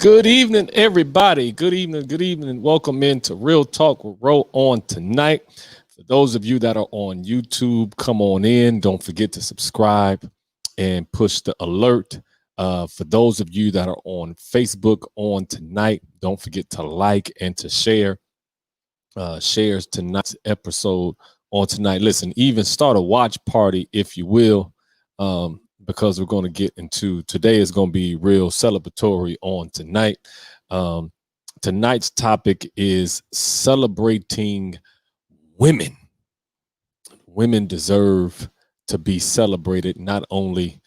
Good evening, everybody. Good evening. Good evening. Welcome into Real Talk with Ro on tonight. For those of you that are on YouTube, come on in. Don't forget to subscribe and push the alert. For those of you that are on Facebook on tonight, don't forget to like and to share. Shares tonight's episode on tonight. Listen, even start a watch party if you will. Because we're going to get into today is going to be real celebratory on tonight. Tonight's topic is celebrating women. Women deserve to be celebrated not only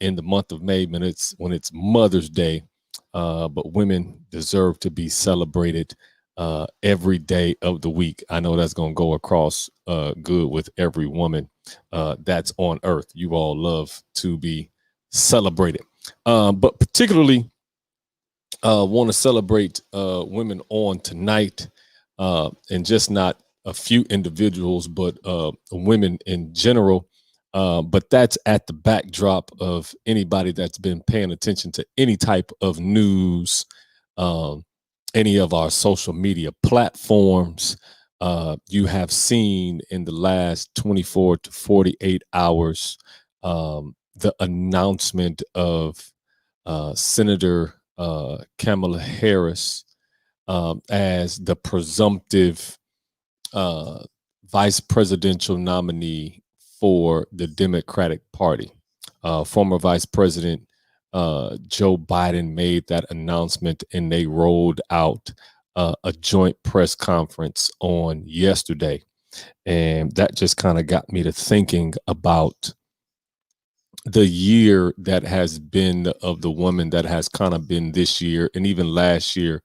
in the month of May when it's Mother's Day, but women deserve to be celebrated every day of the week. I know that's going to go across good with every woman that's on earth. You all love to be celebrated, but particularly want to celebrate women on tonight, and just not a few individuals, but women in general. But that's at the backdrop of anybody that's been paying attention to any type of news, any of our social media platforms. You have seen in the last 24 to 48 hours the announcement of Senator Kamala Harris as the presumptive vice presidential nominee for the Democratic Party. Former Vice President Joe Biden made that announcement, and they rolled out a joint press conference on yesterday. And that just kind of got me to thinking about the year that has been of the woman that has kind of been this year and even last year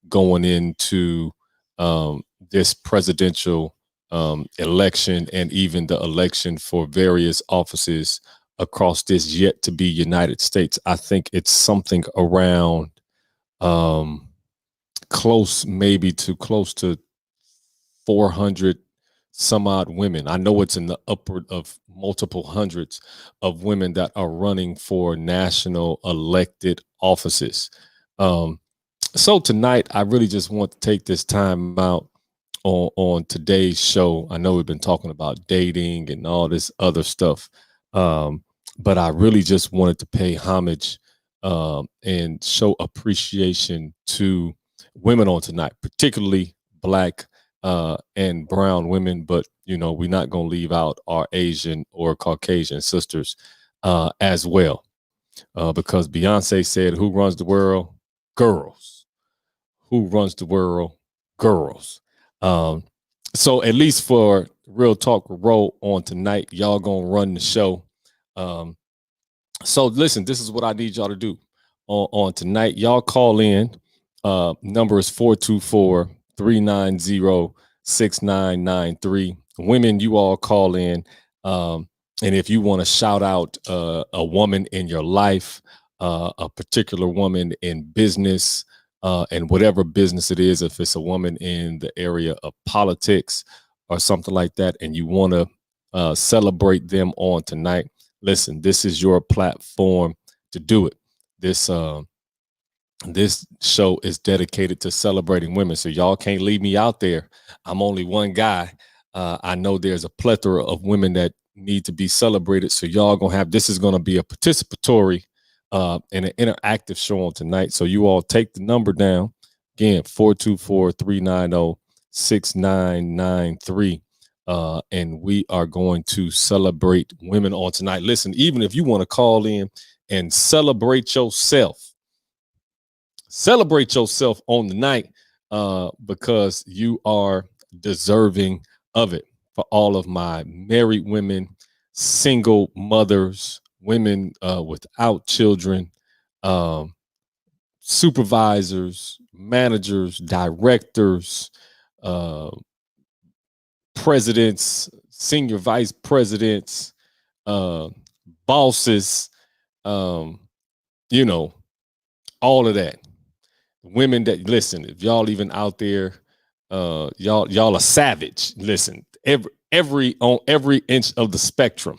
going into this presidential election and even the election for various offices across this yet to be United States. I think it's something around close to 400 some odd women. I know it's in the upward of multiple hundreds of women that are running for national elected offices. So tonight, I really just want to take this time out on today's show. I know we've been talking about dating and all this other stuff, but I really just wanted to pay homage and show appreciation to women on tonight, particularly Black and brown women. But we're not going to leave out our Asian or Caucasian sisters as well, because Beyonce said, "Who runs the world? Girls. Who runs the world? Girls." So at least for Real Talk with Ro on tonight, y'all gonna run the show. So listen, this is what I need y'all to do on tonight. Y'all call in. Number is 424-390-6993. Women, you all call in. And if you want to shout out a woman in your life, a particular woman in business, and whatever business it is, if it's a woman in the area of politics or something like that, and you want to celebrate them on tonight, listen, this is your platform to do it. This show is dedicated to celebrating women, so y'all can't leave me out there. I'm only one guy. I know there's a plethora of women that need to be celebrated, so y'all this is gonna be a participatory and an interactive show on tonight. So you all take the number down again, 424-390-6993. And we are going to celebrate women on tonight. Listen, even if you want to call in and celebrate yourself on the night, because you are deserving of it. For all of my married women, single mothers, women without children, supervisors, managers, directors, presidents, senior vice presidents, bosses, all of that. Women that listen, if y'all even out there, y'all are savage. Listen, every on every inch of the spectrum.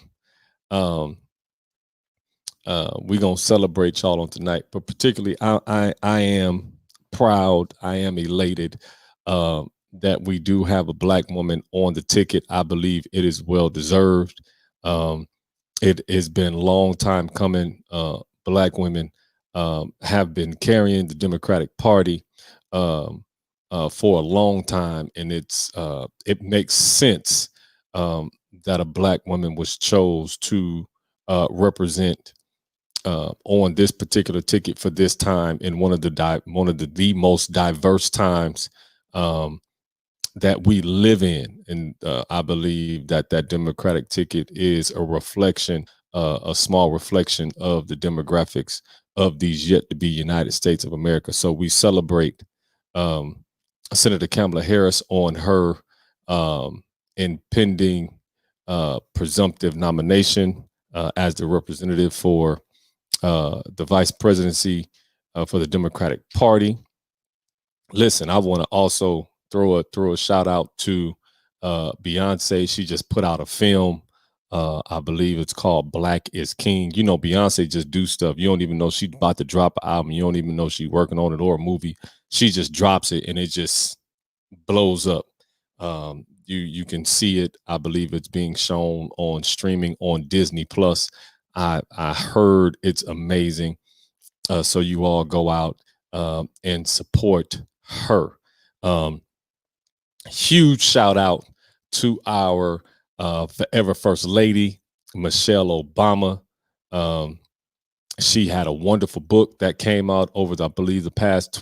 We're gonna celebrate y'all on tonight, but particularly I am proud, I am elated that we do have a black woman on the ticket. I believe it is well deserved. Um, it has been a long time coming. Black women have been carrying the Democratic Party um, for a long time, and it makes sense that a black woman was chose to represent on this particular ticket for this time in one of the most diverse times um, that we live in, and I believe that that Democratic ticket is a reflection, a small reflection of the demographics of these yet to be United States of America. So we celebrate um, Senator Kamala Harris on her impending presumptive nomination as the representative for the vice presidency for the Democratic Party. Listen, I want to also throw a shout out to Beyonce. She just put out a film. I believe it's called Black is King. You know, Beyonce just do stuff. You don't even know she's about to drop an album. You don't even know she's working on it or a movie. She just drops it and it just blows up. You can see it. I believe it's being shown on streaming on Disney Plus. I heard it's amazing. So you all go out and support her. Um, Huge shout out to our forever First Lady, Michelle Obama. She had a wonderful book that came out over, I believe,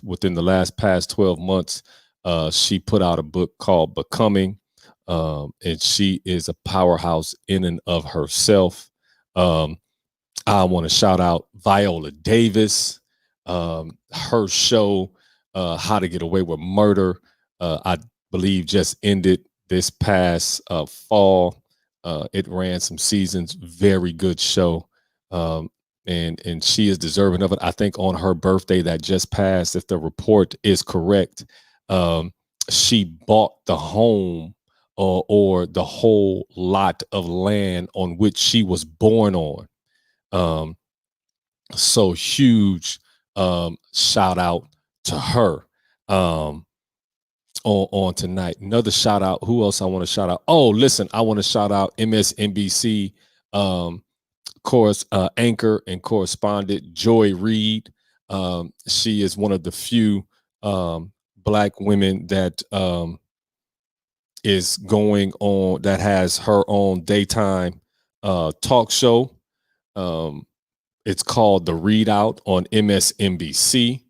within the past 12 months. She put out a book called Becoming, and she is a powerhouse in and of herself. I want to shout out Viola Davis, her show, How to Get Away with Murder. I believe just ended this past fall. It ran some seasons. Very good show, and she is deserving of it. I think on her birthday that just passed, if the report is correct, she bought the home or the whole lot of land on which she was born on. So huge shout out to her on tonight. Another shout out. Who else I want to shout out? Oh, listen, I want to shout out MSNBC anchor and correspondent Joy Reid. She is one of the few black women that is going on, that has her own daytime talk show. It's called The Readout on MSNBC.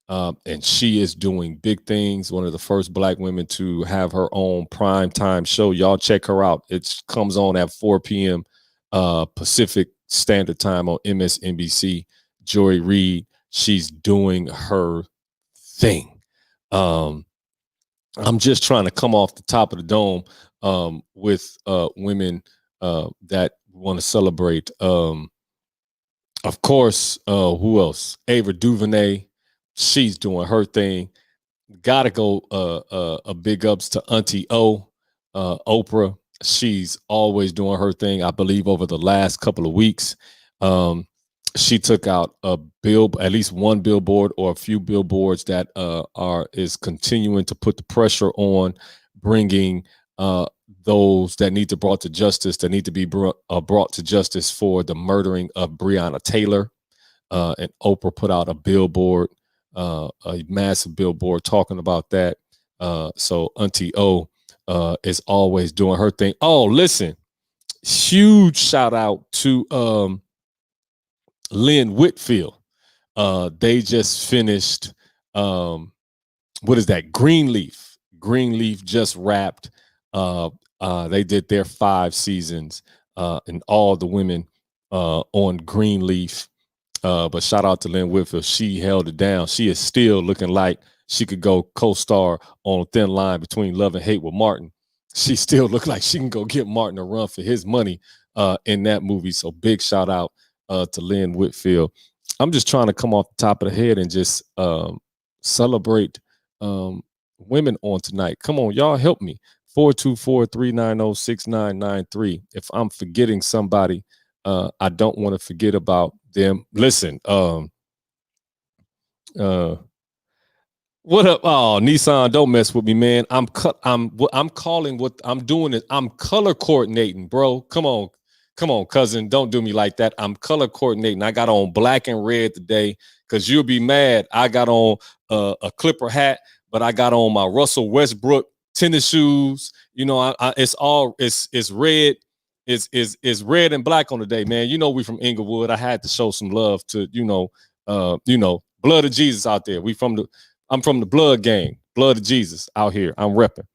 And she is doing big things. One of the first black women to have her own prime time show. Y'all check her out. It comes on at 4 p.m. Pacific Standard Time on MSNBC. Joy Reid, she's doing her thing. I'm just trying to come off the top of the dome with women that want to celebrate. Of course, who else? Ava DuVernay, she's doing her thing. Gotta go a big ups to Auntie O, Oprah. She's always doing her thing. I believe over the last couple of weeks, she took out at least one billboard or a few billboards that is continuing to put the pressure on bringing those that need to brought to justice, that need to be brought to justice for the murdering of Breonna Taylor. And Oprah put out a billboard, a massive billboard talking about that. So Auntie O is always doing her thing. Oh, listen, huge shout out to Lynn Whitfield. They just finished, what is that? Greenleaf. Greenleaf just wrapped. They did their 5 seasons, and all the women on Greenleaf. But shout out to Lynn Whitfield. She held it down. She is still looking like she could go co-star on a Thin Line Between Love and Hate with Martin. She still look like she can go get Martin a run for his money in that movie. So big shout out to Lynn Whitfield. I'm just trying to come off the top of the head and just celebrate women on tonight. Come on, y'all, help me. 424-390-6993. If I'm forgetting somebody, I don't want to forget about them. Listen, what up? Oh, Nissan, don't mess with me, man. I'm calling what I'm doing is I'm color coordinating, bro. Come on, cousin. Don't do me like that. I'm color coordinating. I got on black and red today because you'll be mad. I got on a Clipper hat, but I got on my Russell Westbrook tennis shoes. You know, it's red. It's red and black on the day, man. You know, we from Inglewood. I had to show some love to, blood of Jesus out there. I'm from the blood gang, blood of Jesus out here. I'm repping.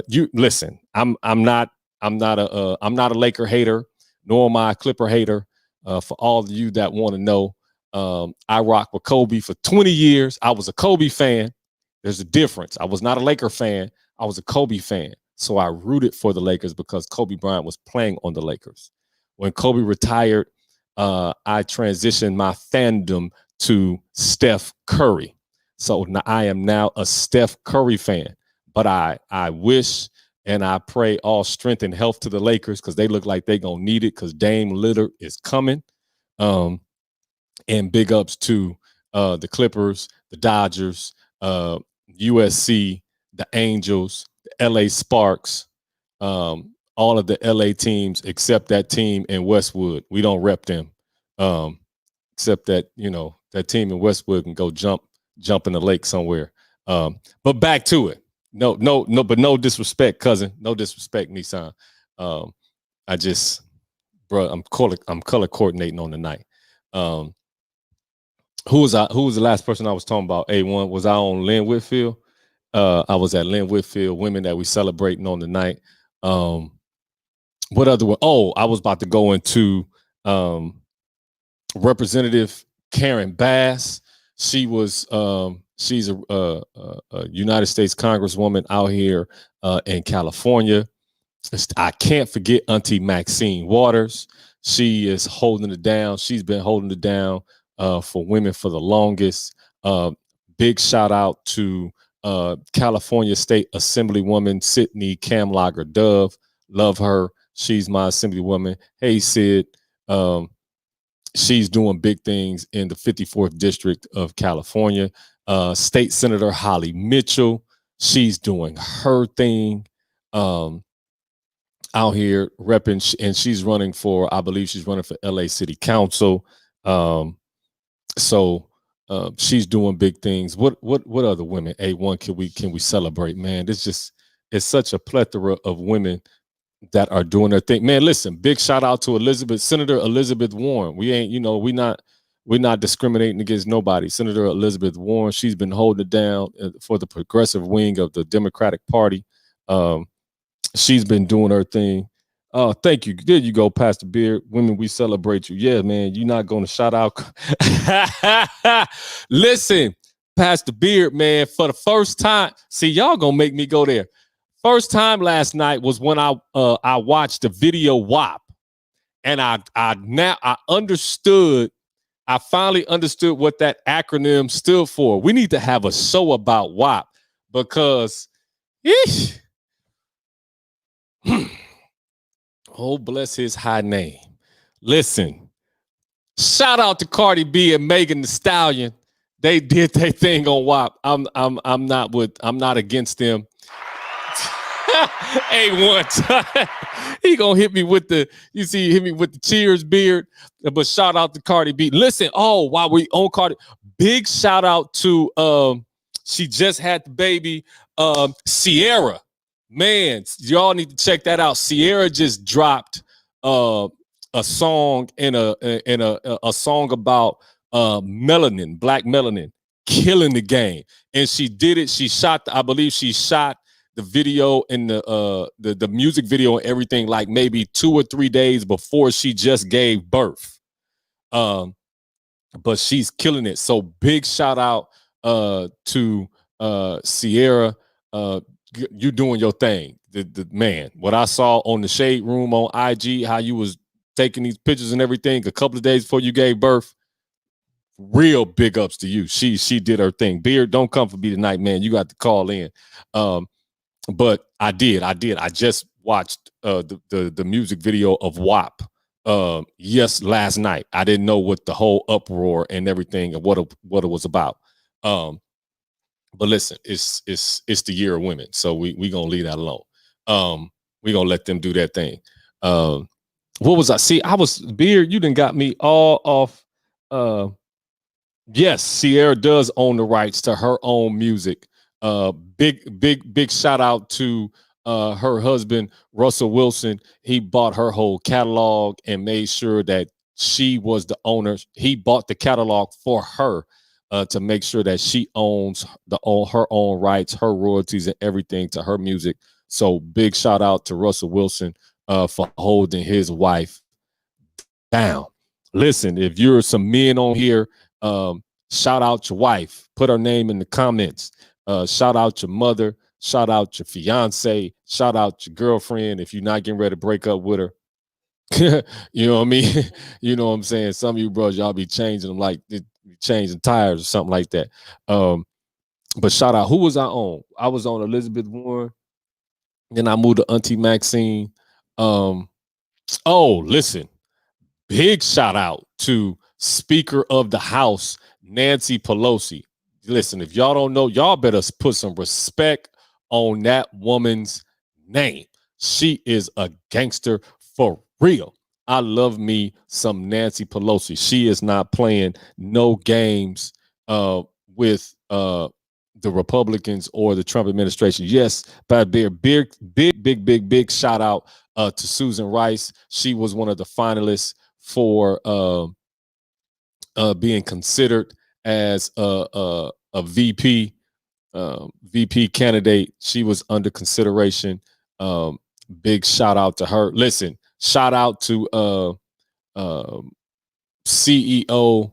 You listen, I'm not a Laker hater, nor am I a Clipper hater. For all of you that want to know, I rock with Kobe for 20 years. I was a Kobe fan. There's a difference. I was not a Laker fan. I was a Kobe fan. So I rooted for the Lakers because Kobe Bryant was playing on the Lakers. When Kobe retired, I transitioned my fandom to Steph Curry. So I am now a Steph Curry fan, but I wish and I pray all strength and health to the Lakers because they look like they're going to need it because Dame Lillard is coming. And big ups to the Clippers, the Dodgers, USC, the Angels, the LA Sparks, all of the LA teams except that team in Westwood. We don't rep them, except that, that team in Westwood can go jump in the lake somewhere. But back to it. No, but no disrespect, cousin. No disrespect, Nissan. I'm color coordinating on the night. Who was the last person I was talking about? A1. Was I on Lynn Whitfield? I was at Lynn Whitfield, women that we celebrating on the night. What other one? Oh, I was about to go into Representative Karen Bass. She was she's a United States Congresswoman out here in California. I can't forget Auntie Maxine Waters. She is holding it down. She's been holding it down for women for the longest. Big shout out to California State Assemblywoman Sydney Kamlager Dove. Love her. She's my Assemblywoman. Hey, Sid. She's doing big things in the 54th District of California. State Senator Holly Mitchell. She's doing her thing out here repping, and she's running for, I believe she's running for LA City Council. So she's doing big things. What other women, A1, can we celebrate, man? It's such a plethora of women that are doing their thing. Man, listen, big shout out to Senator Elizabeth Warren. We ain't, we're not discriminating against nobody. Senator Elizabeth Warren, she's been holding it down for the progressive wing of the Democratic Party. She's been doing her thing. Thank you. There you go, Pastor Beard. Women, we celebrate you. Yeah, man, you're not going to shout out. Listen, Pastor Beard, man, for the first time, see, y'all going to make me go there. First time last night was when I watched the video WAP, and I understood. I finally understood what that acronym stood for. We need to have a show about WAP because, oh, bless his high name. Listen, shout out to Cardi B and Megan Thee Stallion. They did their thing on WAP. I'm not against them. A1, he gonna hit me with the cheers, Beard. But shout out to Cardi B. Listen, while we on Cardi, big shout out to she just had the baby, Ciara. Man, y'all need to check that out. Ciara just dropped a song in a song about melanin, black melanin, killing the game. And she did it. I believe she shot the video and the music video and everything like maybe 2 or 3 days before she just gave birth. But she's killing it. So big shout out to Ciara. You doing your thing. The man, what I saw on the Shade Room on IG, how you was taking these pictures and everything a couple of days before you gave birth. Real big ups to you. She did her thing. Beard, don't come for me tonight, man. You got to call in. But I did. I just watched the music video of WAP yes, last night. I didn't know what the whole uproar and everything and what it was about. But listen, it's the year of women, so we gonna leave that alone. We gonna let them do their thing. What was I? See, I was Beard. You done got me all off. Yes, Sierra does own the rights to her own music. Big shout out to her husband Russell Wilson. He bought her whole catalog and made sure that she was the owner. He bought the catalog for her to make sure that she owns her own rights, her royalties, and everything to her music. So big shout out to Russell Wilson for holding his wife down. Listen, if you're some men on here, shout out your wife. Put her name in the comments. Shout out your mother. Shout out your fiance. Shout out your girlfriend if you're not getting ready to break up with her. You know what I mean? You know what I'm saying? Some of you bros, y'all be changing them like changing tires or something like that. But shout out, who was I on? I was on Elizabeth Warren. Then I moved to Auntie Maxine. Oh, listen. Big shout out to Speaker of the House, Nancy Pelosi. Listen, if y'all don't know, y'all better put some respect on that woman's name. She is a gangster for real. I love me some Nancy Pelosi. She is not playing no games with the Republicans or the Trump administration. Yes, but big shout out to Susan Rice. She was one of the finalists for being considered as a VP candidate. She was under consideration. Big shout out to her. Listen, shout out to CEO,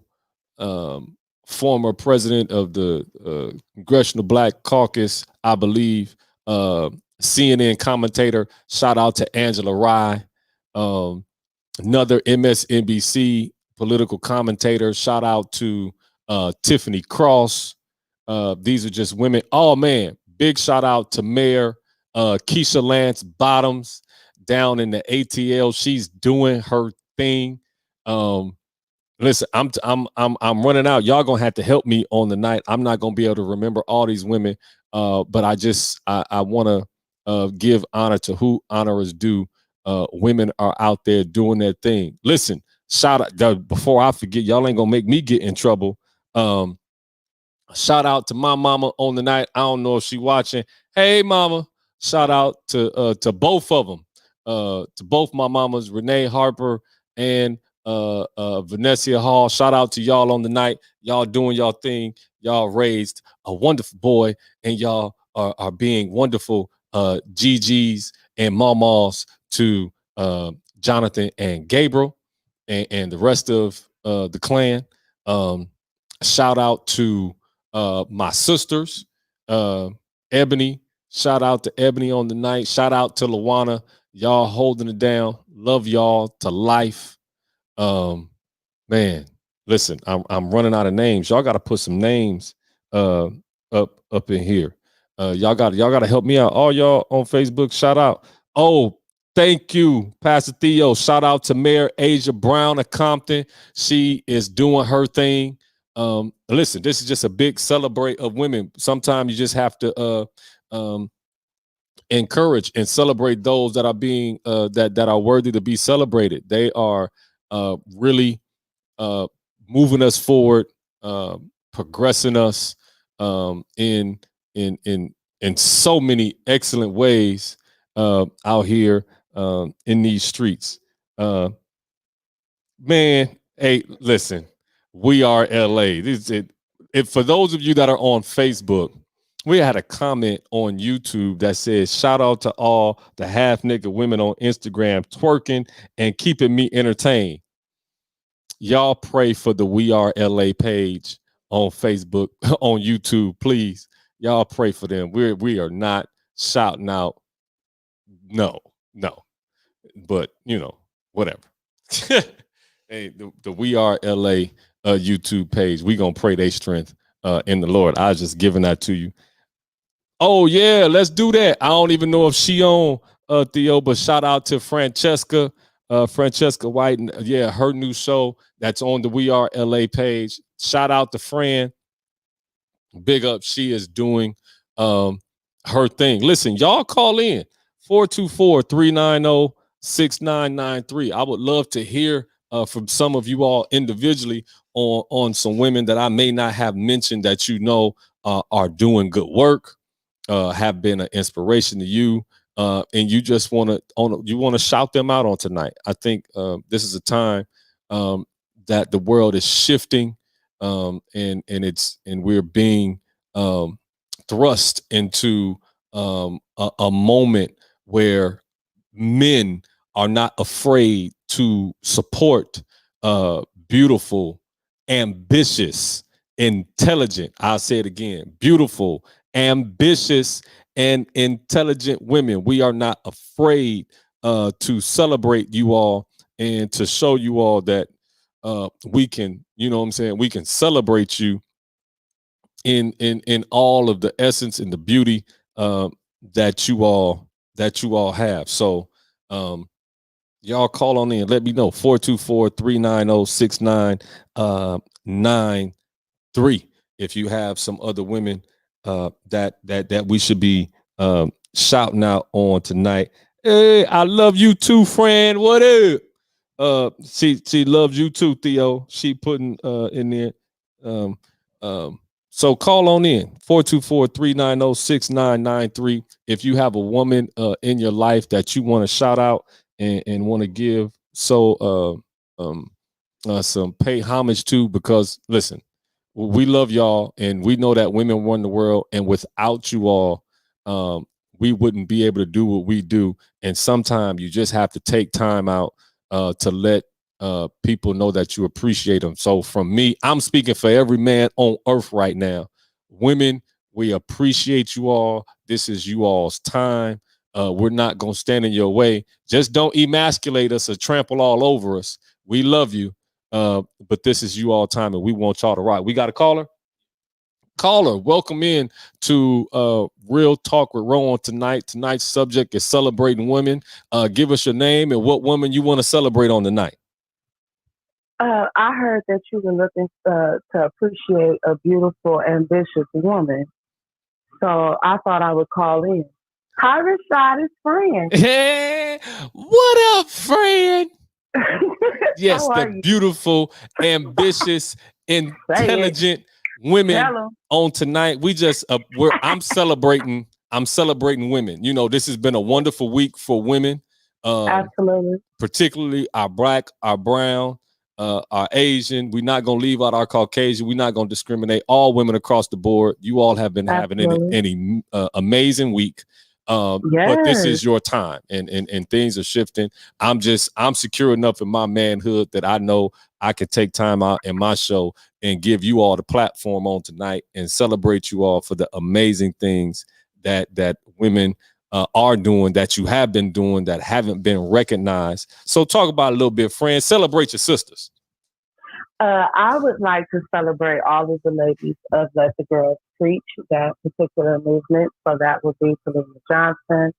former president of the Congressional Black Caucus, I believe, CNN commentator. Shout out to Angela Rye. Another MSNBC political commentator. Shout out to Tiffany Cross. These are just women. Oh, man. Big shout out to Mayor Keisha Lance Bottoms down in the ATL. She's doing her thing. Listen, I'm running out. Y'all gonna have to help me on the night. I'm not gonna be able to remember all these women. But I want to give honor to who honor is due. Women are out there doing their thing. Listen, shout out before I forget, y'all ain't gonna make me get in trouble. Shout out to my mama on the night. I don't know if she watching. Hey, mama. Shout out to both of them. To both my mamas, Renee Harper and Vanessa Hall. Shout out to y'all on the night. Y'all doing y'all thing. Y'all raised a wonderful boy, and y'all are being wonderful GGs and mamas to Jonathan and Gabriel and the rest of the clan. Shout out to my sisters, Ebony. Shout out to Ebony on the night. Shout out to Lawana. Y'all holding it down. Love y'all to life. Man, listen, I'm running out of names. Y'all got to put some names up in here. Y'all got to help me out. All y'all on Facebook, shout out. Oh, thank you, Pastor Theo. Shout out to Mayor Asia Brown of Compton. She is doing her thing. Listen, this is just a big celebrate of women. Sometimes you just have to encourage and celebrate those that are being that are worthy to be celebrated. They are really moving us forward, progressing us in so many excellent ways out here in these streets. Man, hey, listen, we are LA. For those of you that are on Facebook, we had a comment on YouTube that says, shout out to all the half naked women on Instagram twerking and keeping me entertained. Y'all pray for the We Are LA page on Facebook, on YouTube, please. Y'all pray for them. We are not shouting out. No. But, whatever. Hey, the We Are LA YouTube page, we going to pray their strength in the Lord. I was just giving that to you. Oh, yeah, let's do that. I don't even know if she on Theo, but shout out to Francesca. Francesca White, yeah, her new show that's on the We Are LA page. Shout out to Fran. Big up. She is doing her thing. Listen, y'all call in 424-390-6993. I would love to hear from some of you all individually on some women that I may not have mentioned that are doing good work, have been an inspiration to you, and you just want to shout them out on tonight. I think this is a time that the world is shifting, and we're being thrust into a moment where men are not afraid to support beautiful, ambitious, intelligent. I'll say it again: beautiful, ambitious, and intelligent women. We are not afraid to celebrate you all and to show you all that we can, we can celebrate you in all of the essence and the beauty that you all have. So y'all call on in, let me know. 424-390-6993 if you have some other women that we should be shouting out on tonight. Hey, I love you too, friend. What up? She loves you too, Theo. She putting in there. So call on in 424-390-6993 if you have a woman in your life that you want to shout out and want to give some pay homage to, because listen, we love y'all and we know that women run the world, and without you all, we wouldn't be able to do what we do. And sometimes you just have to take time out to let people know that you appreciate them. So from me, I'm speaking for every man on earth right now. Women, we appreciate you all. This is you all's time. We're not going to stand in your way. Just don't emasculate us or trample all over us. We love you. But this is you all time, and we want y'all to rock. We got a caller? Caller, welcome in to Real Talk with Ro on tonight. Tonight's subject is celebrating women. Give us your name and what woman you want to celebrate on tonight. I heard that you were looking to appreciate a beautiful, ambitious woman. So I thought I would call in. Hi, Rashada's friend. Hey, what up, friend? Yes, the beautiful, ambitious, intelligent women on tonight. We just I'm celebrating women. You know, this has been a wonderful week for women. Absolutely. Particularly our Black, our brown, our Asian. We're not going to leave out our Caucasian. We're not going to discriminate. All women across the board. You all have been having an amazing week. But this is your time, and things are shifting. I'm secure enough in my manhood that I know I can take time out in my show and give you all the platform on tonight and celebrate you all for the amazing things that women are doing, that you have been doing, that haven't been recognized. So talk about it a little bit, friends. Celebrate your sisters. I would like to celebrate all of the ladies of Let the Girls Preach, that particular movement. So that would be Selena Johnson,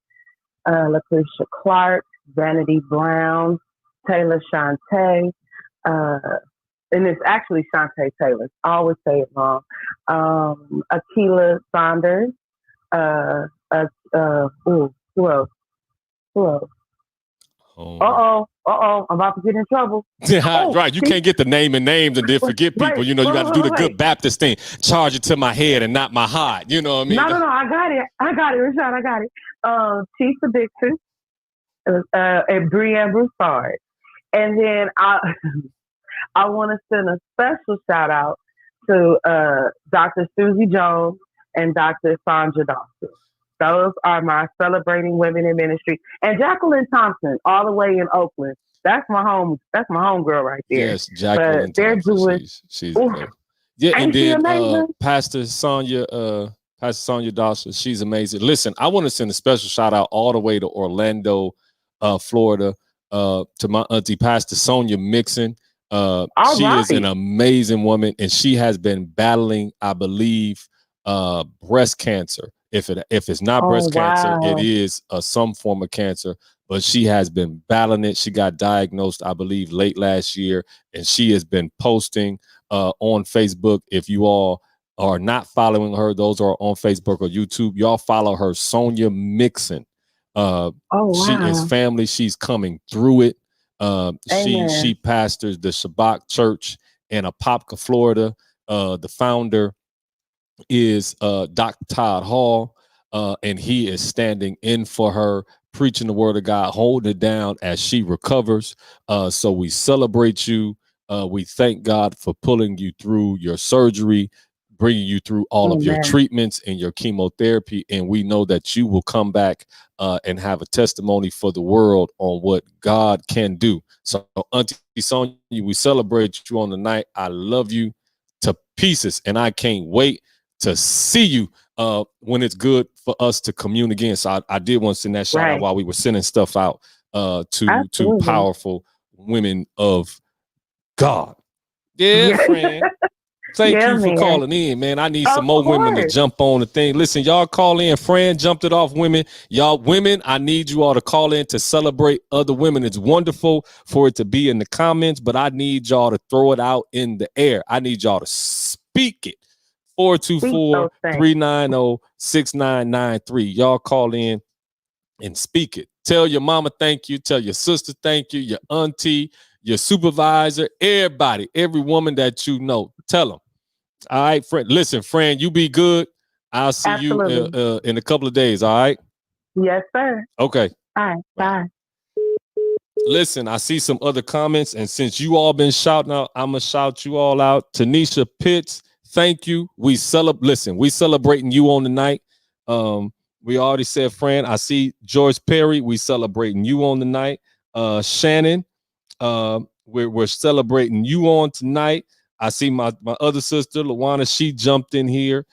LaQuisha Clark, Vanity Brown, Taylor Shantae, and it's actually Shantae Taylor. I always say it wrong. Akila Saunders. Who else? I'm about to get in trouble. Right, you can't get the name and names and then forget people. Right, you know, you got to do the good Baptist thing. Charge it to my head and not my heart. You know what I mean? No, I got it, Rashad. I got it. Chifa Dixon, and Brienne Broussard, and then I want to send a special shout out to Dr. Susie Jones and Dr. Sandra Dawson. Those are my celebrating women in ministry. And Jacqueline Thompson, all the way in Oakland. That's my home girl right there. Yes, Jacqueline Thompson. She's great. Yeah, and then Pastor Sonia Dawson, she's amazing. Listen, I want to send a special shout out all the way to Orlando, Florida, to my auntie, Pastor Sonia Mixon. She is an amazing woman, and she has been battling, I believe, breast cancer. If it's not breast cancer, it is some form of cancer. but she has been battling it. She got diagnosed, I believe, late last year, and she has been posting on Facebook. If you all are not following her, those are on Facebook or YouTube, y'all follow her, Sonia Mixon. Oh, wow. She is family. She's coming through it. Amen. She pastors the Shabbat Church in Apopka, Florida. The founder is Dr. Todd Hall, and he is standing in for her, preaching the word of God, holding it down as she recovers. So we celebrate you. We thank God for pulling you through your surgery, bringing you through all of your Amen. treatments and your chemotherapy. And we know that you will come back and have a testimony for the world on what God can do. So, Auntie Sonia, we celebrate you on the night. I love you to pieces, and I can't wait to see you when it's good for us to commune again. So I did want to send that shout out while we were sending stuff out to powerful women of God. Yeah, friend. Thank you for calling in, man. I need some more women to jump on the thing. Listen, y'all call in. Fran jumped it off, women. Y'all women, I need you all to call in to celebrate other women. It's wonderful for it to be in the comments, but I need y'all to throw it out in the air. I need y'all to speak it. 424-390-6993. Y'all call in and speak it. Tell your mama thank you. Tell your sister thank you. Your auntie, your supervisor, everybody, every woman that you know. Tell them. All right, friend. Listen, friend, you be good. I'll see you in a couple of days. All right. Yes, sir. Okay. All right. Bye. Listen, I see some other comments, and since you all been shouting out, I'm gonna shout you all out. Tanisha Pitts, thank you. We celebrating you on the night. We already said, friend. I see George Perry. We celebrating you on the night. Shannon, we're celebrating you on tonight. I see my other sister, Luana, she jumped in here.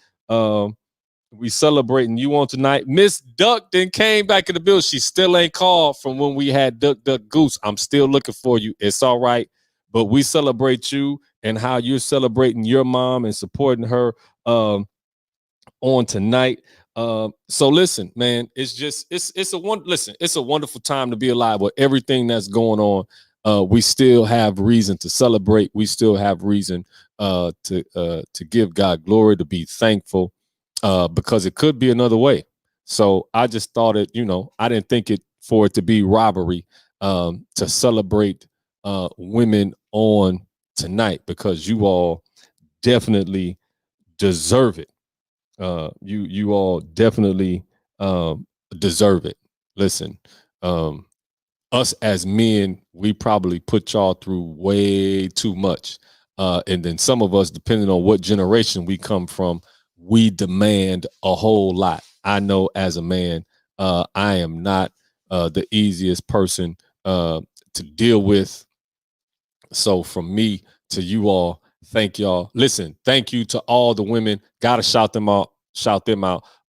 We celebrating you on tonight. Miss Duck then came back in the bill. She still ain't called from when we had Duck Goose. I'm still looking for you. It's all right. But we celebrate you and how you're celebrating your mom and supporting her on tonight. So listen, man, it's a wonderful time to be alive with everything that's going on. We still have reason to celebrate. We still have reason to give God glory, to be thankful, because it could be another way. So I just thought it, I didn't think it for it to be robbery to celebrate women on tonight, because you all definitely deserve it. You all definitely deserve it. Listen, us as men, we probably put y'all through way too much. And then some of us, depending on what generation we come from, we demand a whole lot. I know as a man, I am not the easiest person to deal with. So from me to you all, thank y'all. Listen, thank you to all the women. Gotta shout them out.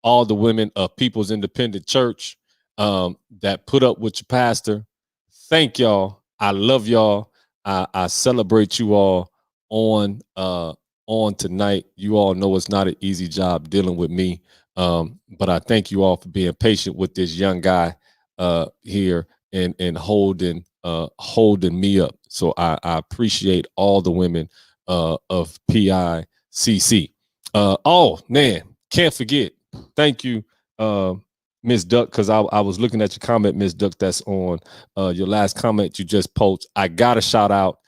All the women of People's Independent Church that put up with your pastor. Thank y'all. I love y'all. I celebrate you all on tonight. You all know it's not an easy job dealing with me, but I thank you all for being patient with this young guy here and holding me up. So I appreciate all the women of PICC. Oh man, can't forget. Thank you, Miss Duck, because I was looking at your comment, Miss Duck, that's on your last comment you just posted. I gotta shout out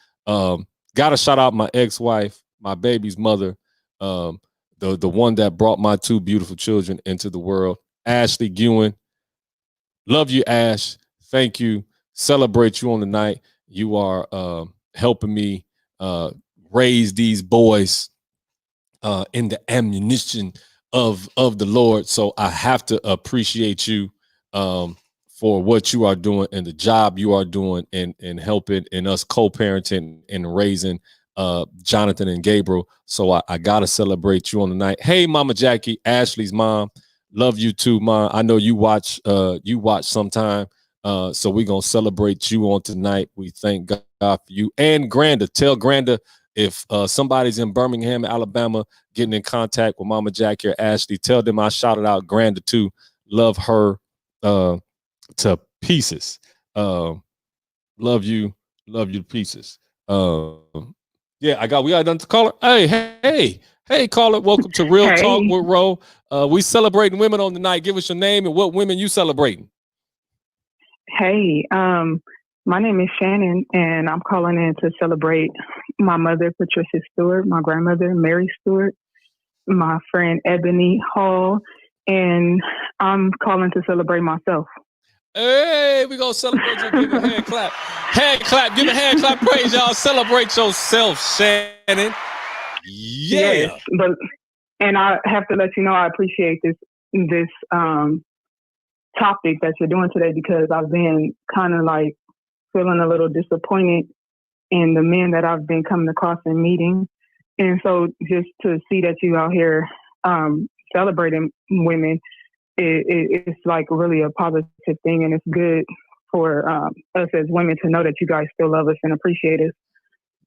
my ex-wife, my baby's mother, the one that brought my two beautiful children into the world, Ashley Gewen. Love you, Ash. Thank you. Celebrate you on the night. You are helping me raise these boys in the ammunition of the Lord. So I have to appreciate you for what you are doing and the job you are doing and helping and us co-parenting and raising Jonathan and Gabriel. So I gotta celebrate you on the night. Hey, Mama Jackie, Ashley's mom. Love you too, Mom. I know you watch sometime. So we're gonna celebrate you on tonight. We thank God for you. And Granda. Tell Granda, if somebody's in Birmingham, Alabama, getting in contact with Mama Jackie or Ashley, tell them I shouted out Granda too. Love her to pieces. Love you to pieces. Yeah, we got done to caller. Hey, caller. Welcome to Real Talk Hey. with Ro. We celebrating women on the night. Give us your name and what women you celebrating. Hey, my name is Shannon, and I'm calling in to celebrate my mother, Patricia Stewart, my grandmother, Mary Stewart, my friend Ebony Hall, and I'm calling to celebrate myself. Hey, we gonna celebrate you. Give a hand clap. Hand clap. Give a hand clap. Praise y'all. Celebrate yourself, Shannon. Yeah. Yes, and I have to let you know I appreciate this topic that you're doing today, because I've been kind of like feeling a little disappointed in the men that I've been coming across and meeting. And so just to see that you out here celebrating women, it's like really a positive thing, and it's good for us as women to know that you guys still love us and appreciate us.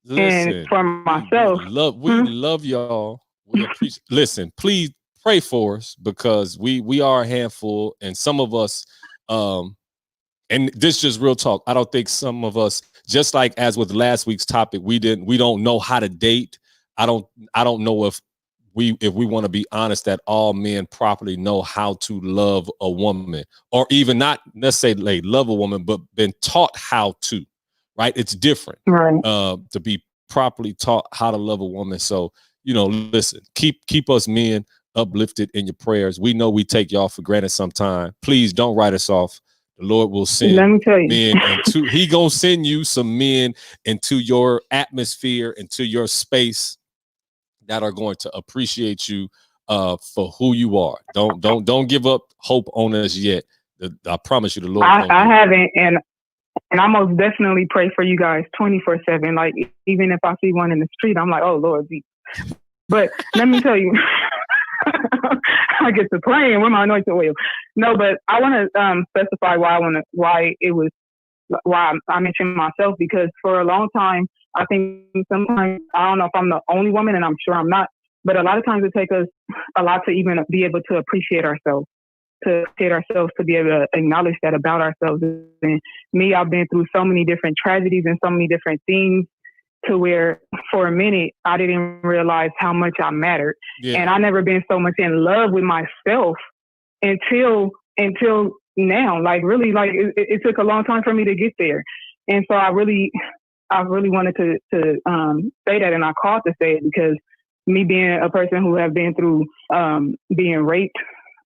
Listen, and for myself, we love y'all. We appreciate. Listen, please pray for us, because we are a handful, and some of us, and this is just real talk. I don't think some of us, just like as with last week's topic, we don't know how to date. I don't know if we want to be honest, that all men properly know how to love a woman, or even not necessarily love a woman, but been taught how to, right? It's different, right? To be properly taught how to love a woman. So, listen, keep us men uplifted in your prayers. We know we take y'all for granted sometimes. Please don't write us off. The Lord will send Let me tell you. men he gonna send you some men into your atmosphere, into your space, that are going to appreciate you for who you are. Don't give up hope on us yet. I promise you, the Lord. I haven't, and I most definitely pray for you guys 24/7. Like, even if I see one in the street, I'm like, oh Lord, Jesus. But let me tell you, I get to praying with my anointed oil. No, but I want to specify why I mentioned myself, because for a long time, I think sometimes, I don't know if I'm the only woman, and I'm sure I'm not, but a lot of times it takes us a lot to even be able to appreciate ourselves, to be able to acknowledge that about ourselves. And me, I've been through so many different tragedies and so many different things, to where for a minute I didn't realize how much I mattered. Yeah. And I never been so much in love with myself until now. Like, really, like it took a long time for me to get there. And so I really wanted to say that, and I called to say it, because me being a person who have been through being raped,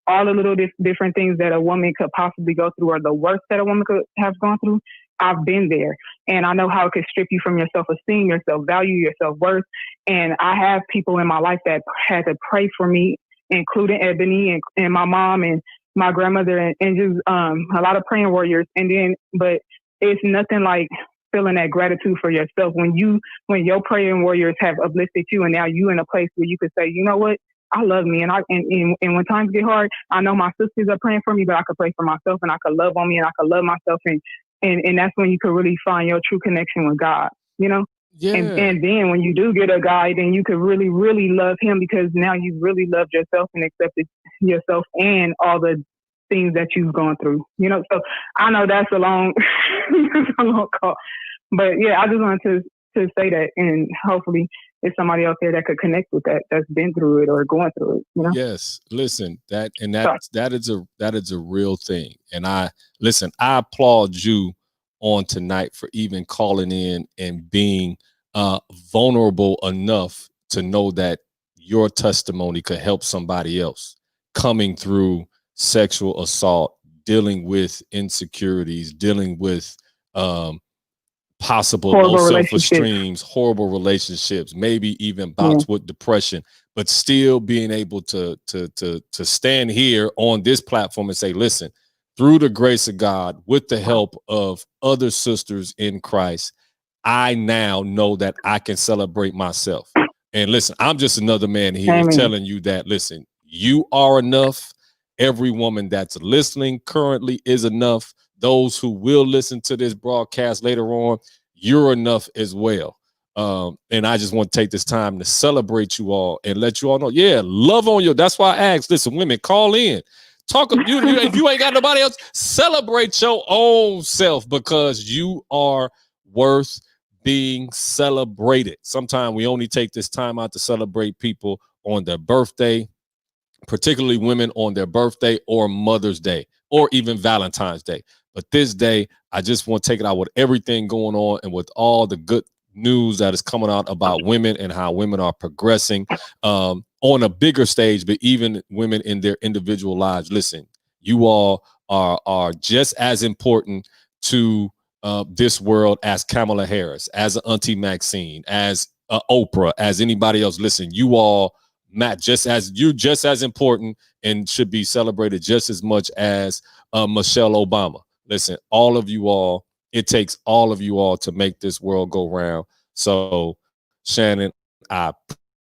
all the little different things that a woman could possibly go through, or the worst that a woman could have gone through, I've been there. And I know how it could strip you from your self-esteem, your self-value, your self-worth. And I have people in my life that had to pray for me, including Ebony and my mom and my grandmother, and just a lot of praying warriors. But it's nothing like feeling that gratitude for yourself when your praying warriors have uplifted you, and now you in a place where you could say, you know what, I love me, and when times get hard, I know my sisters are praying for me, but I could pray for myself, and I could love on me, and I could love myself, and that's when you could really find your true connection with God, Yeah. And then when you do get a guy, then you could really, really love him, because now you really loved yourself and accepted yourself and all the things that you've gone through, So I know that's a long call, but yeah, I just wanted to say that, and hopefully it's somebody out there that could connect with that's been through it or going through it. Yes, listen, that is a real thing, and I applaud you on tonight for even calling in and being vulnerable enough to know that your testimony could help somebody else coming through sexual assault, dealing with insecurities, dealing with possible low self-esteem, horrible relationships, maybe even bouts with depression, but still being able to stand here on this platform and say, listen, through the grace of God, with the help of other sisters in Christ, I now know that I can celebrate myself. And listen, I'm just another man here telling you that, listen, you are enough. Every woman that's listening currently is enough. Those who will listen to this broadcast later on, you're enough as well. And I just want to take this time to celebrate you all and let you all know, love on you. That's why I asked, listen, women, call in Talk of you. If you ain't got nobody else, celebrate your own self because you are worth being celebrated. Sometimes we only take this time out to celebrate people on their birthday, particularly women on their birthday or Mother's Day or even Valentine's Day. But this day, I just want to take it out with everything going on and with all the good news that is coming out about women and how women are progressing on a bigger stage, but even women in their individual lives. Listen, you all are just as important to this world as Kamala Harris, as Auntie Maxine, as Oprah, as anybody else. Listen, you all, Matt, just as important and should be celebrated just as much as Michelle Obama. Listen, all of you all, it takes all of you all to make this world go round. So, Shannon, I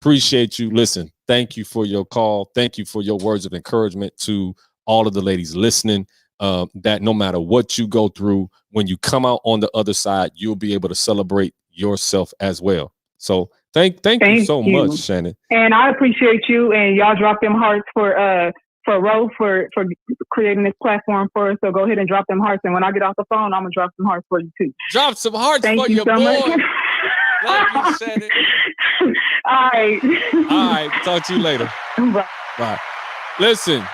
appreciate you. Listen, thank you for your call. Thank you for your words of encouragement to all of the ladies listening. That no matter what you go through, when you come out on the other side, you'll be able to celebrate yourself as well. So thank you so much, Shannon. And I appreciate you, and y'all drop them hearts for Ro for creating this platform for us. So go ahead and drop them hearts. And when I get off the phone, I'm gonna drop some hearts for you too. Drop some hearts Thank for you your so boy. much. Thank you, Shannon. All right. All right. Talk to you later. Bye. Bye. Listen,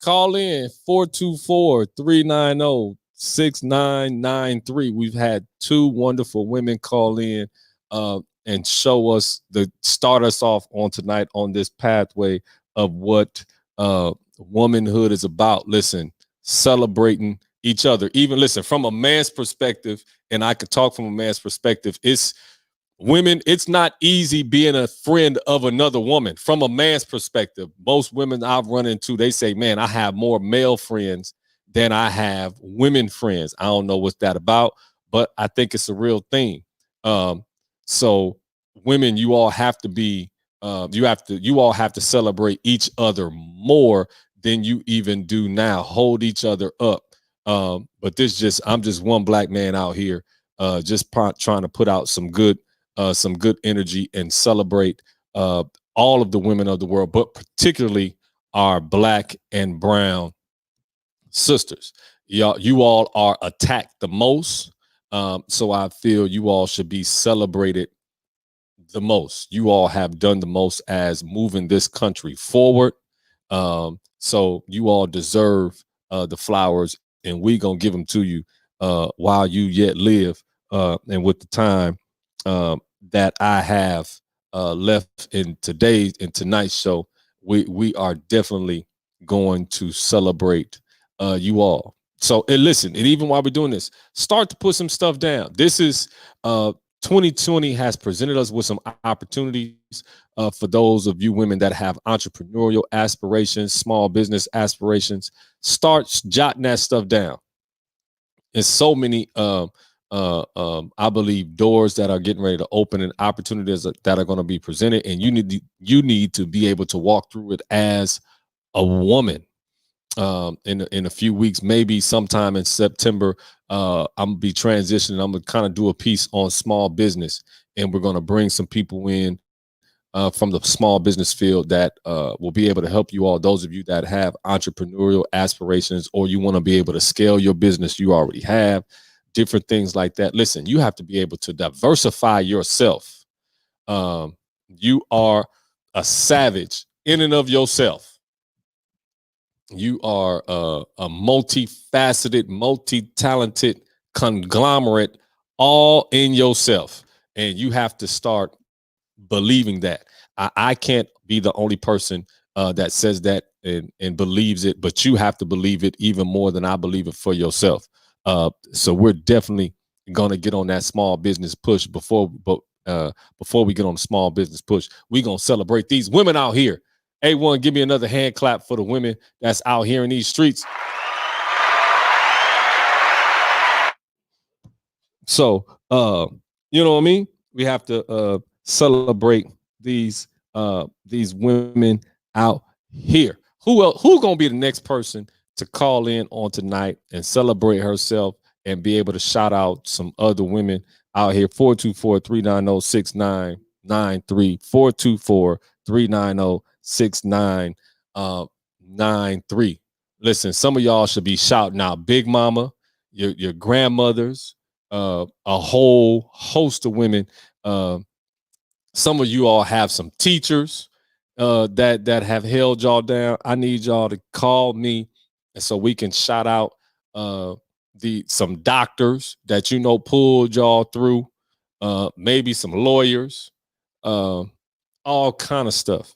call in 424-390-6993. We've had two wonderful women call in and show us start us off on tonight on this pathway of what womanhood is about. Listen, celebrating each other. Even listen, from a man's perspective, and I could talk from a man's perspective, it's not easy being a friend of another woman. From a man's perspective, most women I've run into, they say, man, I have more male friends than I have women friends. I don't know what's that about, but I think it's a real thing. So women, you all have to be, you all have to celebrate each other more than you even do now. Hold each other up. But I'm just one black man out here, just trying to put out some good energy and celebrate all of the women of the world, but particularly our black and brown sisters. You all are attacked the most. So I feel you all should be celebrated the most. You all have done the most as moving this country forward. So you all deserve the flowers, and we gonna give them to you while you yet live. And with the time that I have left in tonight's show, we are definitely going to celebrate you all. So, and listen, and even while we're doing this, start to put some stuff down. This is 2020 has presented us with some opportunities for those of you women that have entrepreneurial aspirations, small business aspirations. Start jotting that stuff down. There's so many I believe doors that are getting ready to open and opportunities that are going to be presented, and you need to be able to walk through it as a woman. In a few weeks, maybe sometime in September, I'm gonna be transitioning. I'm gonna kind of do a piece on small business, and we're gonna bring some people in from the small business field that will be able to help you all. Those of you that have entrepreneurial aspirations, or you want to be able to scale your business you already have, different things like that. Listen, you have to be able to diversify yourself. You are a savage in and of yourself. You are a multifaceted, multi-talented conglomerate all in yourself. And you have to start believing that. I can't be the only person that says that and believes it, but you have to believe it even more than I believe it for yourself. So we're definitely going to get on that small business push. Before we get on the small business push, we're going to celebrate these women out here. A1, give me another hand clap for the women that's out here in these streets. So, you know what I mean? We have to celebrate these women out here. Who's gonna be the next person to call in on tonight and celebrate herself and be able to shout out some other women out here? 424-390-6993. 424-390-6993. Listen, some of y'all should be shouting out Big Mama, your grandmothers, a whole host of women. Some of you all have some teachers that have held y'all down. I need y'all to call me, and so we can shout out some doctors that pulled y'all through, maybe some lawyers, all kind of stuff.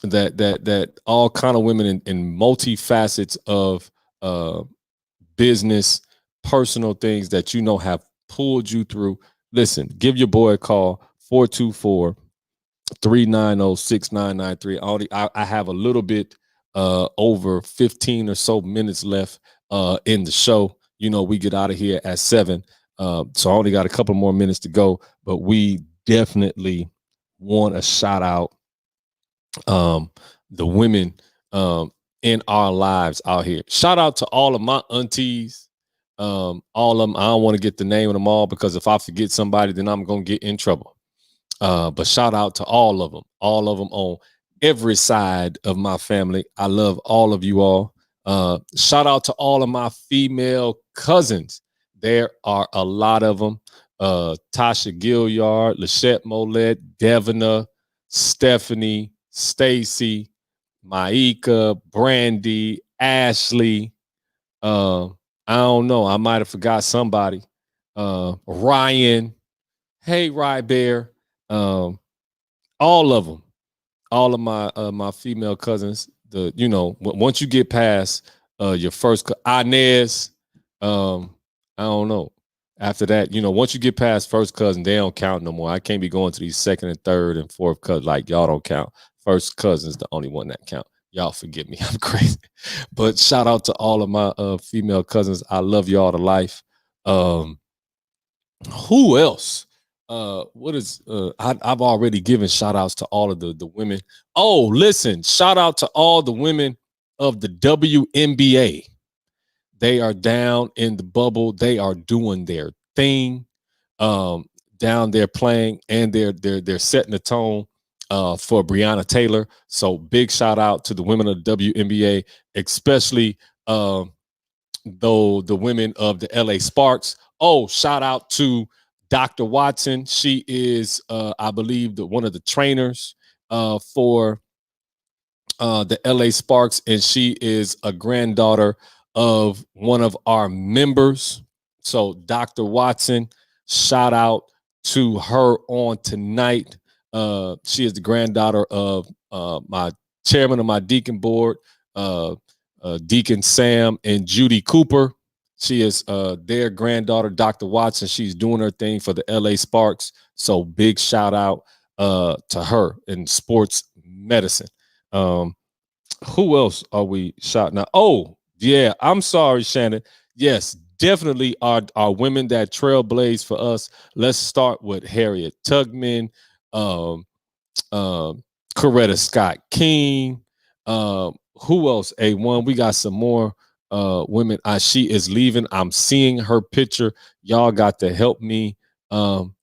That all kind of women in multifacets of business, personal things that have pulled you through. Listen, give your boy a call, 424-390-6993. I have a little bit over 15 or so minutes left in the show. We get out of here at 7. So I only got a couple more minutes to go, but we definitely want to shout out the women in our lives out here. Shout out to all of my aunties, all of them. I don't want to get the name of them all, because if I forget somebody, then I'm gonna get in trouble. But shout out to all of them on every side of my family. I love all of you all. Shout out to all of my female cousins. There are a lot of them. Tasha Gilliard, Lachette Mollett, Devina, Stephanie, Stacy, Maika, Brandy, Ashley. I don't know. I might have forgot somebody. Ryan. Hey, Rye Bear. All of them. All of my female cousins. Once you get past your first Inez, I don't know. After that, once you get past first cousin, they don't count no more. I can't be going to these second and third and fourth cousins. Like, y'all don't count. First cousin's the only one that count. Y'all forgive me. I'm crazy. But shout out to all of my female cousins. I love y'all to life. Who else? I've already given shout outs to all of the women. Oh, listen, shout out to all the women of the WNBA. They are down in the bubble. They are doing their thing down there playing, and they're setting the tone for Breonna Taylor. So big shout out to the women of the WNBA, especially the women of the LA Sparks. Oh, shout out to Dr. Watson. She is, I believe, one of the trainers for the LA Sparks, and she is a granddaughter of one of our members. So Dr. Watson, shout out to her on tonight. She is the granddaughter of my chairman of my deacon board, Deacon Sam and Judy Cooper. She is their granddaughter, Dr. Watson. She's doing her thing for the LA Sparks. So big shout out to her in sports medicine. Who else are we shouting out? Oh, yeah, I'm sorry, Shannon. Yes, definitely are women that trailblaze for us. Let's start with Harriet Tubman, Coretta Scott King. Who else? A1. We got some more women. She is leaving. I'm seeing her picture. Y'all got to help me. A1,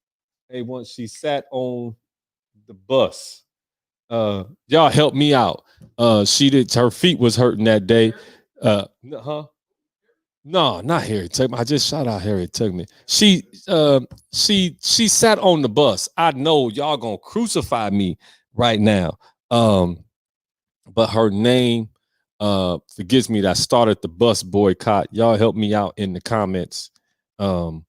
she sat on the bus. Y'all help me out. Her feet was hurting that day. No, not Harriet Tubman. I just shout out Harriet Tubman. She sat on the bus. I know y'all gonna crucify me right now. But her name forgives me that started the bus boycott. Y'all help me out in the comments. Man,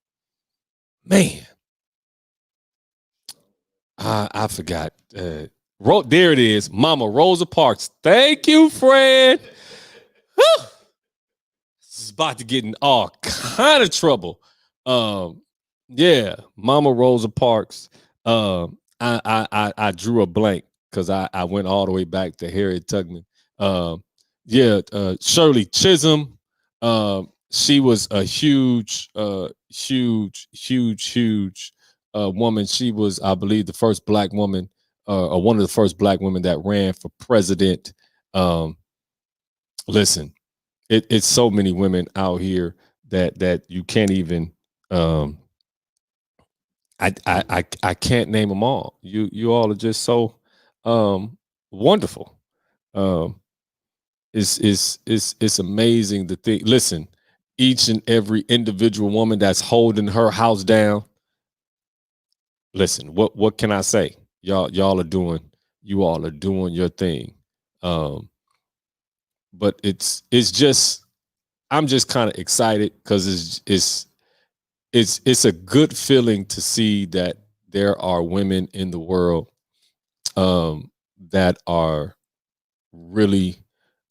I forgot. There it is, Mama Rosa Parks. Thank you, Fred. This is about to get in all kind of trouble. Yeah, Mama Rosa Parks. I drew a blank because I went all the way back to Harriet Tubman. Shirley Chisholm. She was a huge woman. She was, I believe, the first black woman, or one of the first black women that ran for president. Listen, it's so many women out here that you can't even. I can't name them all. You all are just so wonderful. it's amazing to think. Listen, each and every individual woman that's holding her house down. Listen, what can I say? Y'all are doing, you all are doing your thing. Um, but it's just, I'm just kind of excited because it's a good feeling to see that there are women in the world that are really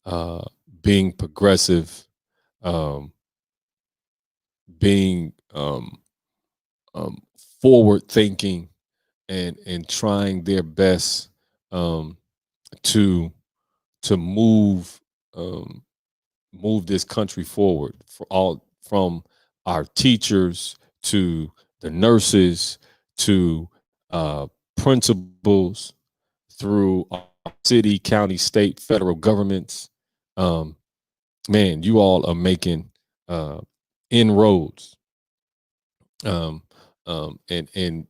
uh, being progressive, um, being um, forward thinking, and trying their best um, to to um, move this country forward, for all from our teachers to the nurses to principals through our city, county, state, federal governments. Um, Man, you all are making uh, inroads, um, and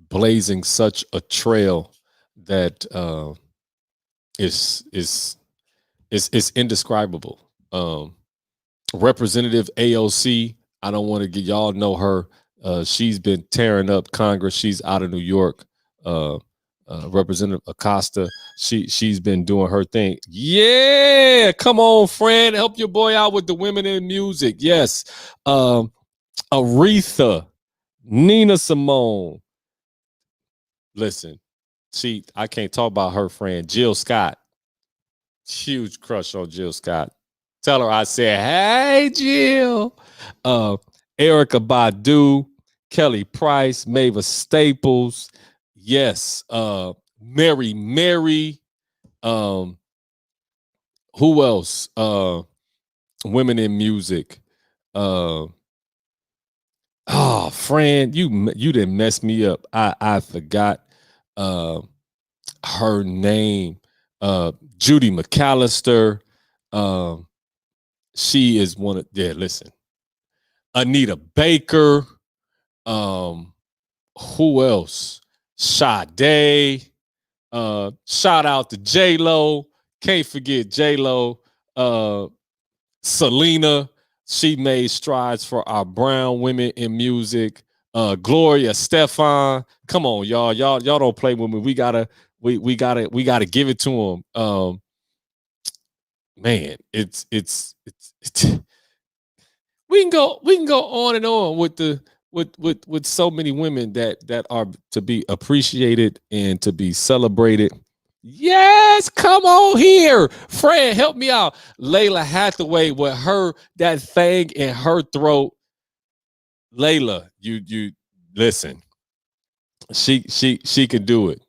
blazing such a trail that is indescribable. Representative AOC, I don't want to get, y'all know her. She's been tearing up Congress. She's out of New York. Uh, Representative Acosta, she's been doing her thing. Yeah, come on, friend, help your boy out with the women in music. Yes, Aretha, Nina Simone. Listen, I can't talk about her friend Jill Scott. Huge crush on Jill Scott. Tell her I said, hey, Jill. Erica Badu, Kelly Price, Mavis Staples. Yes. Mary. Who else? Women in music. Friend, you didn't mess me up. I forgot her name. Judy McAllister. She is one of, yeah, listen. Anita Baker. Who else? Sade. Shout out to J-Lo. Can't forget J-Lo. Selena. She made strides for our brown women in music. Gloria Estefan. Come on, y'all. Y'all don't play with me. We gotta give it to them. Man, it's we can go on and on with so many women that are to be appreciated and to be celebrated. Yes, come on here. Fred, help me out. Layla Hathaway with her, that thing in her throat. Layla, you listen. She can do it.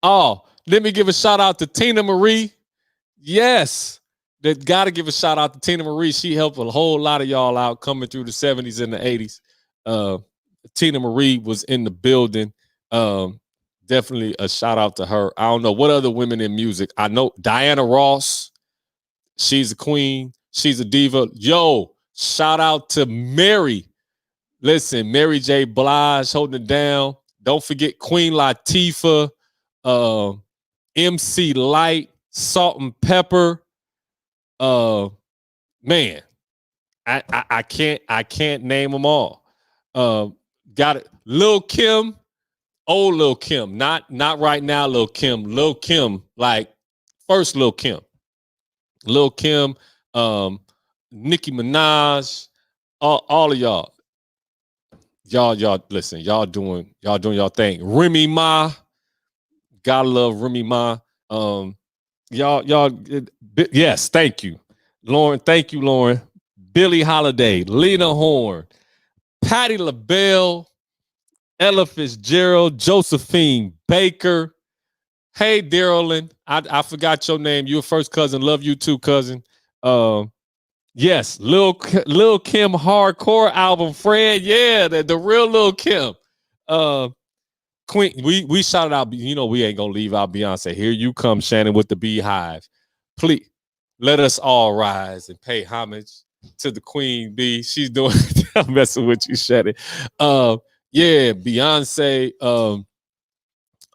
Oh, let me give a shout out to Tina Marie. Yes. That got to give a shout out to Tina Marie. She helped a whole lot of y'all out coming through the 70s and the 80s. Tina Marie was in the building. Definitely a shout out to her. I don't know what other women in music. I know Diana Ross. She's a queen. She's a diva. Yo, shout out to Mary. Listen, Mary J. Blige holding it down. Don't forget Queen Latifah, MC Light, Salt and Pepper. Man, I can't name them all. Got it. Lil Kim, old Lil Kim, not right now Lil Kim. Lil Kim, like first Lil Kim. Lil Kim, Nicki Minaj, all of y'all. Y'all listen, y'all doing y'all thing. Remy Ma, gotta love Remy Ma. Y'all, yes, thank you, Lauren. Thank you, Lauren. Billie Holiday, Lena Horne, Patti LaBelle, Ella Fitzgerald, Josephine Baker. Hey, Darylyn, I forgot your name. You're first cousin. Love you too, cousin. Yes, Lil Kim hardcore album, Fred. Yeah, the real Lil Kim. Queen, we shouted out. You know we ain't gonna leave out Beyonce. Here you come, Shannon, with the Beehive. Please let us all rise and pay homage to the Queen Bee. She's doing. I'm messing with you, Shannon. Yeah, Beyonce.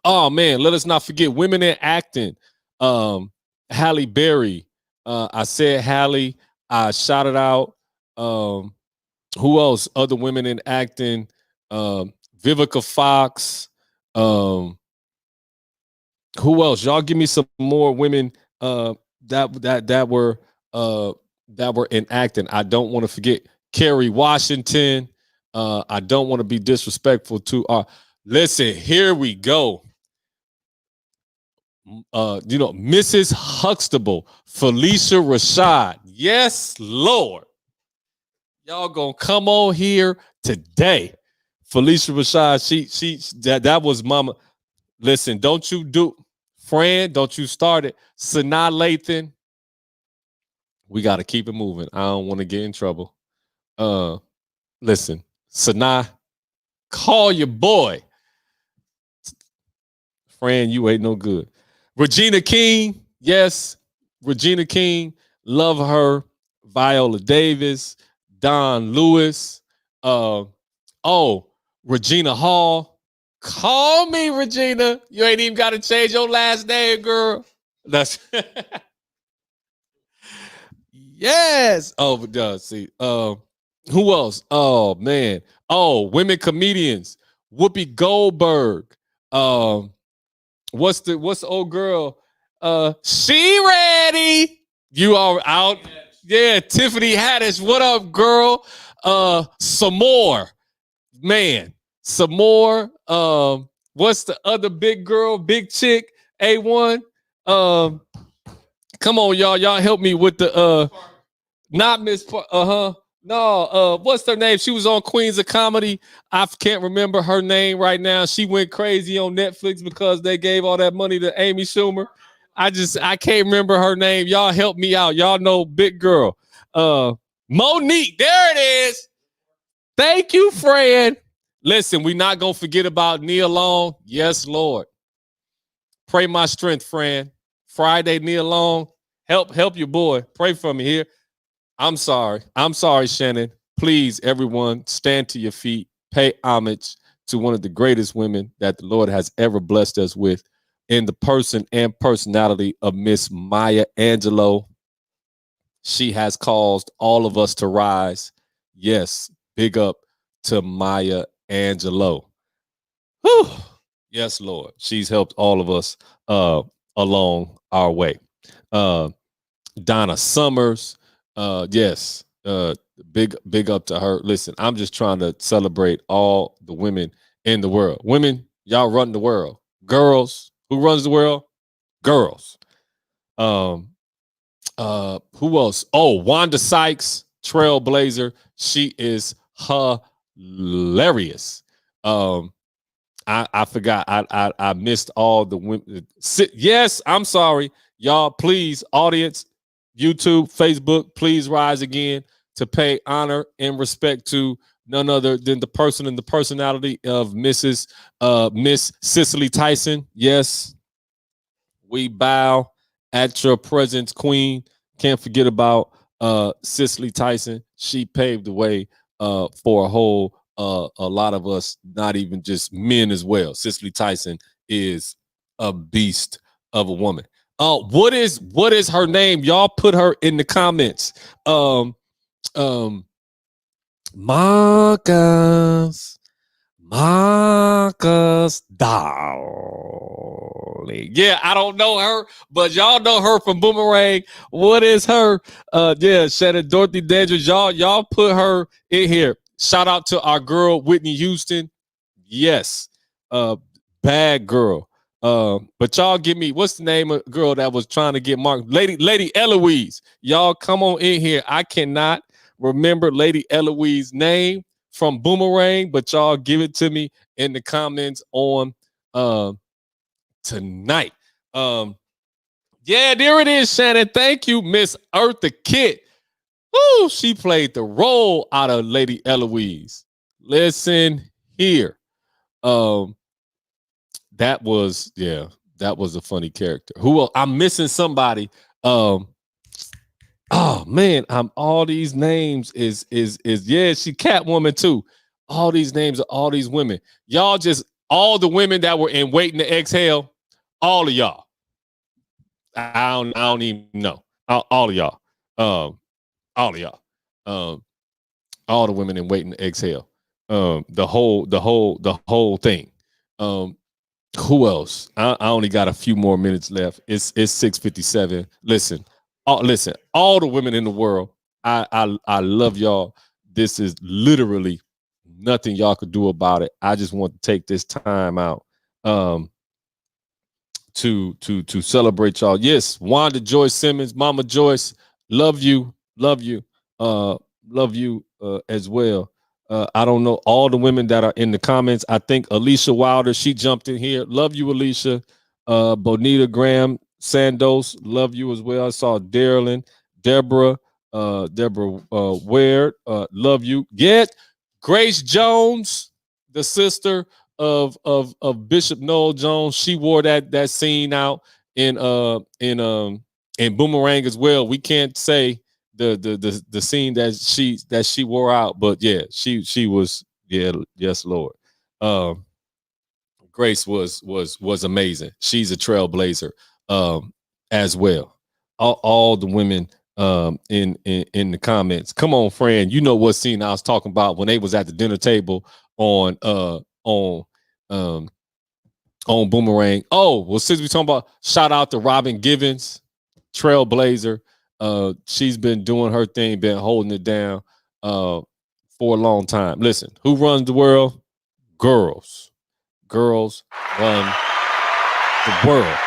Oh man, let us not forget women in acting. Halle Berry. I said Halle. I shouted out. Who else? Other women in acting. Vivica Fox. Who else? Y'all give me some more women that were in acting. I don't want to forget Kerry Washington. I don't want to be disrespectful to listen, here we go. Mrs. Huxtable, Felicia Rashad. Yes, Lord. Y'all gonna come on here today. Felicia Rashad, that was mama. Listen, don't you start it. Sanaa Lathan. We got to keep it moving. I don't want to get in trouble. Listen, Sanaa, call your boy. Fran, you ain't no good. Regina King, yes, Regina King, love her. Viola Davis, Don Lewis, Regina Hall. Call me, Regina. You ain't even got to change your last name, girl. That's yes. Oh, but see. Who else? Oh man. Oh, women comedians. Whoopi Goldberg. What's the old girl? She Ready. You are out. Yeah, Tiffany Haddish. What up, girl? Some more. Man, some more. What's the other big girl, big chick? A1. Come on, y'all. Y'all help me with the not Miss No, what's her name? She was on Queens of Comedy. I can't remember her name right now. She went crazy on Netflix because they gave all that money to Amy Schumer. I can't remember her name. Y'all help me out. Y'all know big girl. Monique. There it is. Thank you, Fran. Listen, we're not gonna forget about Nia Long. Yes, Lord. Pray my strength, Fran. Friday, Nia Long. Help your boy. Pray for me here. I'm sorry, Shannon. Please, everyone, stand to your feet. Pay homage to one of the greatest women that the Lord has ever blessed us with in the person and personality of Miss Maya Angelou. She has caused all of us to rise. Yes, big up to Maya Angelou. Whew. Yes, Lord. She's helped all of us along our way. Donna Summers. Yes. Big up to her. Listen, I'm just trying to celebrate all the women in the world. Women, y'all run the world. Girls, who runs the world? Girls. Who else? Oh, Wanda Sykes, trailblazer. She is hilarious. I forgot. I missed all the women. Yes, I'm sorry. Y'all, please, audience, YouTube, Facebook, please rise again to pay honor and respect to none other than the person and the personality of Miss Cicely Tyson. Yes, we bow at your presence, Queen. Can't forget about Cicely Tyson. She paved the way for a lot of us, not even just men as well. Cicely Tyson is a beast of a woman. What is her name? Y'all put her in the comments. Marcus Darling. Yeah, I don't know her, but y'all know her from Boomerang. What is her? Yeah, Shannon Dorothy Dandridge. Y'all put her in here. Shout out to our girl Whitney Houston. Yes, bad girl. But y'all give me, what's the name of the girl that was trying to get Mark? Lady Eloise. Y'all come on in here. I cannot remember Lady Eloise's name from Boomerang, but y'all give it to me in the comments on tonight. Yeah, there it is, Shannon. Thank you, Miss Eartha Kitt. Woo, she played the role out of Lady Eloise. Listen here. That was a funny character. Who else? I'm missing somebody. Oh man, I'm all these names is yeah, she Catwoman too. All these names are all these women. Y'all just all the women that were in Waiting to Exhale, all of y'all. I don't even know. all of y'all, all of y'all, all the women in Waiting to Exhale, the whole thing. Who else? I only got a few more minutes left. It's 6:57. Listen, all the women in the world. I love y'all. This is literally nothing y'all could do about it. I just want to take this time out to celebrate y'all. Yes, Wanda Joyce Simmons, Mama Joyce, love you, love you, as well. I don't know all the women that are in the comments. I think Alicia Wilder, she jumped in here. Love you, Alicia. Bonita Graham Sandos, love you as well. I saw Darylyn, Deborah Ware, love you. Get Grace Jones, the sister of Bishop Noel Jones. She wore that scene out in Boomerang as well. We can't say the scene that she wore out, but yeah, she was, yeah, yes, Lord. Grace was amazing. She's a trailblazer as well. All the women in the comments. Come on, friend. You know what scene I was talking about when they was at the dinner table on Boomerang. Oh, well, since we talking about, shout out to Robin Givens, trailblazer. She's been doing her thing, been holding it down for a long time. Listen, who runs the world? Girls. Girls run the world.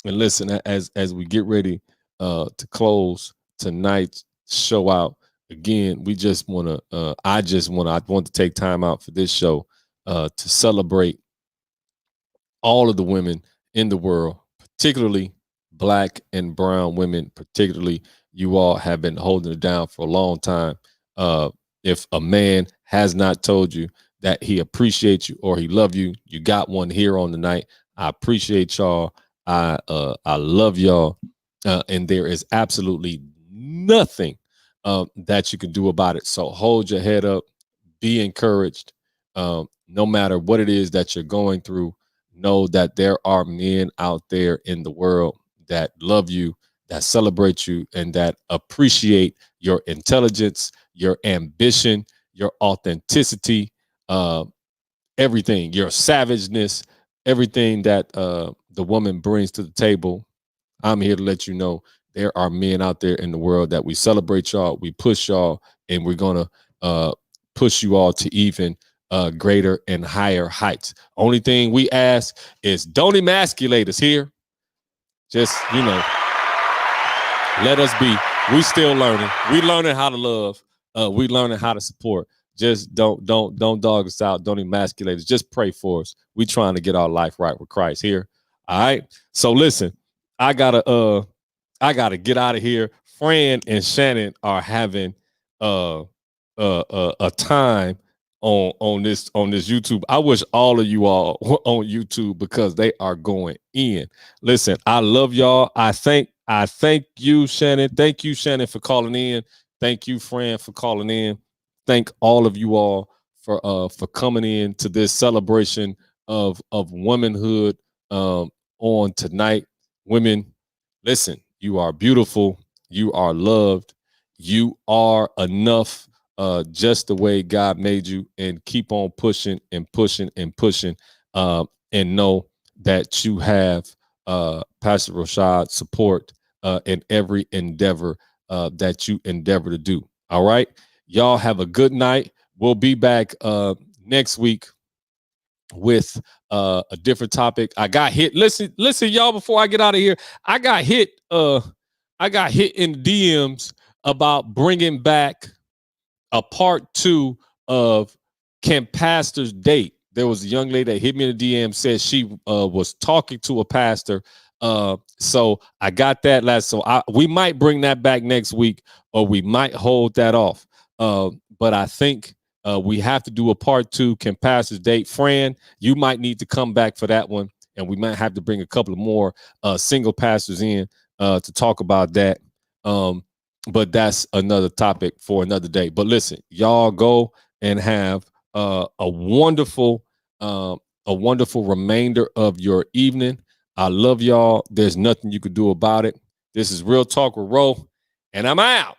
And listen, as we get ready to close tonight's show out, again, we just want to I want to take time out for this show to celebrate all of the women in the world, particularly Black and brown women. Particularly, you all have been holding it down for a long time. If a man has not told you that he appreciates you or he love you, you got one here on the night. I appreciate y'all. I love y'all, and there is absolutely nothing that you can do about it. So hold your head up, be encouraged. No matter what it is that you're going through, know that there are men out there in the world that love you, that celebrate you, and that appreciate your intelligence, your ambition, your authenticity, everything, your savageness, everything that the woman brings to the table. I'm here to let you know there are men out there in the world that we celebrate y'all, we push y'all, and we're gonna push you all to even greater and higher heights. Only thing we ask is don't emasculate us here. Just, let us be. We still learning. We learning how to love. We learning how to support. Just don't dog us out. Don't emasculate us. Just pray for us. We trying to get our life right with Christ here. All right. So listen, I gotta get out of here. Fran and Shannon are having a time on this YouTube. I wish all of you all were on YouTube because they are going in. Listen, I love y'all. I thank you, Shannon. Thank you, Shannon, for calling in. Thank you, Fran, for calling in. Thank all of you all for coming in to this celebration of womanhood on tonight. Women, listen, you are beautiful. You are loved. You are enough. Just the way God made you, and keep on pushing and pushing and pushing, and know that you have Pastor Rashad's support in every endeavor that you endeavor to do. All right, y'all have a good night. We'll be back next week with a different topic. I got hit. Listen, y'all. Before I get out of here, I got hit in the DMs about bringing back a part 2 of Can Pastors Date. There was a young lady that hit me in the DM, said she was talking to a pastor. So I got that last. So we might bring that back next week, or we might hold that off. But I think we have to do a part 2, Can Pastors Date. Fran, you might need to come back for that one, and we might have to bring a couple of more single pastors in to talk about that. But that's another topic for another day. But listen, y'all go and have a wonderful remainder of your evening. I love y'all. There's nothing you could do about it. This is Real Talk with Ro, and I'm out.